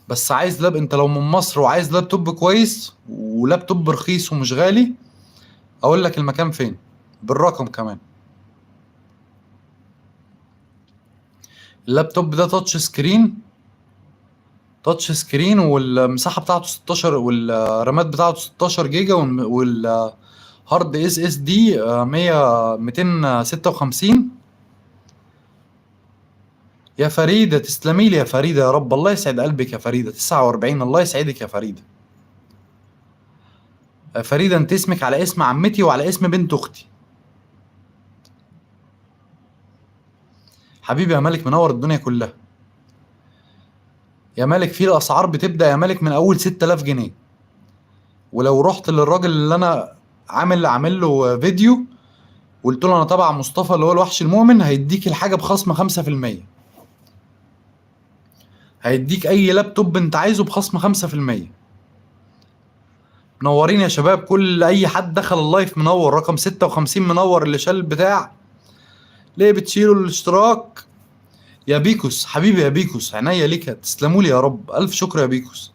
بس عايز انت لو من مصر وعايز لابتوب كويس ولابتوب رخيص ومش غالي، اقول لك المكان فين بالرقم كمان. اللابتوب ده تاتش سكرين والمساحه بتاعته 16 والرامات بتاعته 16 جيجا والهارد اس اس دي 100 256. يا فريدة تسلمي لي يا فريدة، يا رب الله يسعد قلبك يا فريدة. 49 الله يسعدك يا فريدة. يا فريدة انت اسمك على اسم عمتي وعلى اسم بنت اختي. حبيبي يا مالك منور الدنيا كلها. يا مالك في الاسعار بتبدأ يا مالك من اول 6000 جنيه. ولو رحت للراجل اللي انا عامل له فيديو وقلت له انا تبع مصطفى اللي هو الوحش المؤمن، هيديك الحاجة بخصم 5%. هيديك اي لابتوب انت عايزه بخصم 5%. منورين يا شباب، كل اي حد دخل اللايف منور. رقم 56 منور اللي شال البتاع. ليه بتشيلوا الاشتراك؟ يا بيكوس حبيبي يا بيكوس، عينيا ليك، تسلموا لي يا رب، الف شكر يا بيكوس.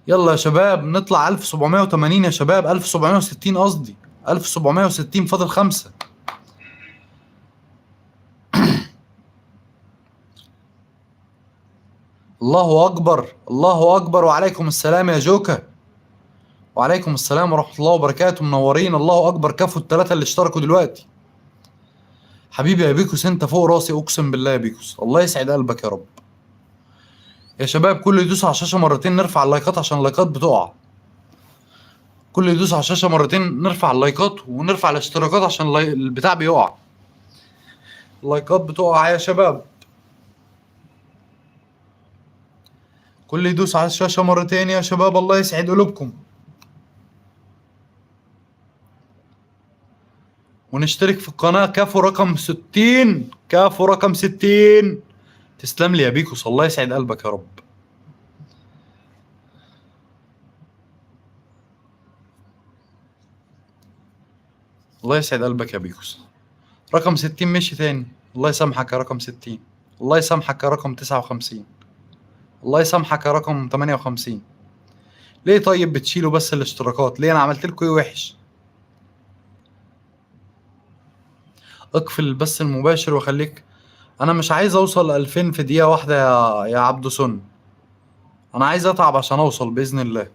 يلا يا شباب نطلع 1780 يا شباب، 1760 قصدي، 1760 فاضل 5. الله اكبر الله اكبر، وعليكم السلام يا جوكا. وعليكم السلام ورحمة الله وبركاته، منورين. الله اكبر، كفوا الثلاثة اللي اشتركوا دلوقتي. حبيبي يا بيكوس انت فوق راسي اقسم بالله يا بيكوس، الله يسعد قلبك يا رب. يا شباب كله يدوس على الشاشة مرتين نرفع اللايكات عشان اللايكات بتقع. كله يدوس على الشاشة مرتين نرفع اللايكات ونرفع الاشتراكات عشان البتاع بيقع. اللايكات بتقع يا شباب. كله يدوس على الشاشة مرتين يا شباب، الله يسعد قلوبكم. ونشترك في القناة كافو رقم 60، كافو رقم 60. تسلم لي يا بيكوس، الله يسعد قلبك يا رب. الله يسعد قلبك يا بيكوس. رقم 60 مشي تاني، الله يسامحك يا رقم 60. الله يسامحك يا رقم 59. الله يسامحك يا رقم 58. ليه طيب بتشيلوا بس الاشتراكات؟ ليه انا عملت لكم ايه وحش؟ اقفل البث المباشر وخليك. انا مش عايز اوصل 2000 في دقيقة واحدة يا عبدو سن. انا عايز اتعب عشان اوصل باذن الله.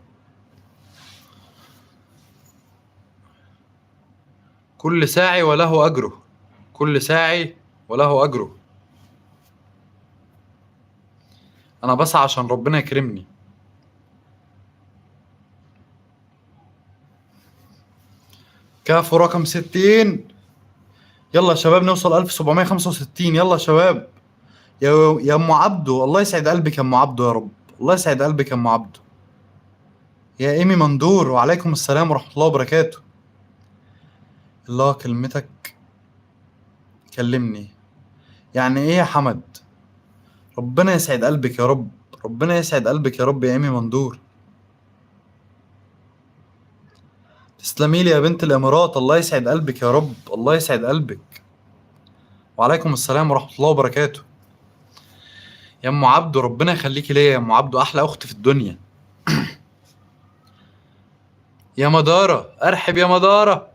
كل ساعي وله اجره. كل ساعي وله اجره. انا بسعى عشان ربنا يكرمني. كافو رقم 60. يلا يا شباب نوصل 1765. يلا يا شباب. يا ام عبدو الله يسعد قلبك يا ام عبدو يا رب. الله يسعد قلبك يا ام عبدو. يا ايمي مندور وعليكم السلام ورحمة الله وبركاته. الله كلمتك. كلمني. يعني ايه يا حمد؟ ربنا يسعد قلبك يا رب. ربنا يسعد قلبك يا رب يا ايمي مندور. تسلمي لي يا بنت الامارات، الله يسعد قلبك يا رب، الله يسعد قلبك. وعليكم السلام ورحمة الله وبركاته. يا ام عبدو ربنا يخليكي ليا يا ام عبدو، احلى اخت في الدنيا. يا مدارة ارحب يا مدارة.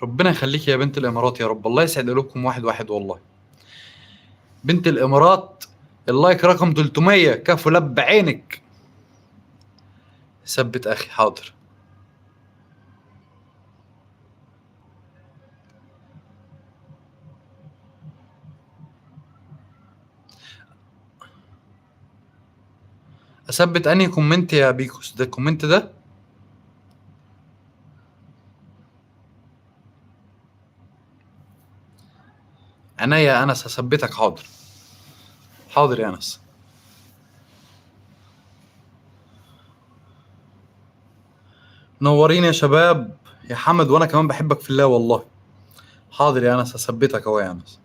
ربنا يخليكي يا بنت الامارات يا رب، الله يسعد قلوبكم واحد واحد والله. بنت الامارات. اللايك رقم 300 كفو لب عينك. ثبت اخي حاضر. اثبت انهي كومنت يا بيكوس؟ ده الكومنت ده. عينيا يا انس هثبتك حاضر. حاضر يا انس. منورين يا شباب. يا حمد وانا كمان بحبك في الله والله. حاضر يا انس هثبتك اهو يا انس.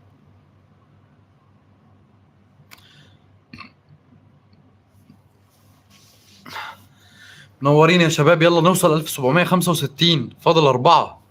منورين يا شباب، يلا نوصل 1765 فاضل 4.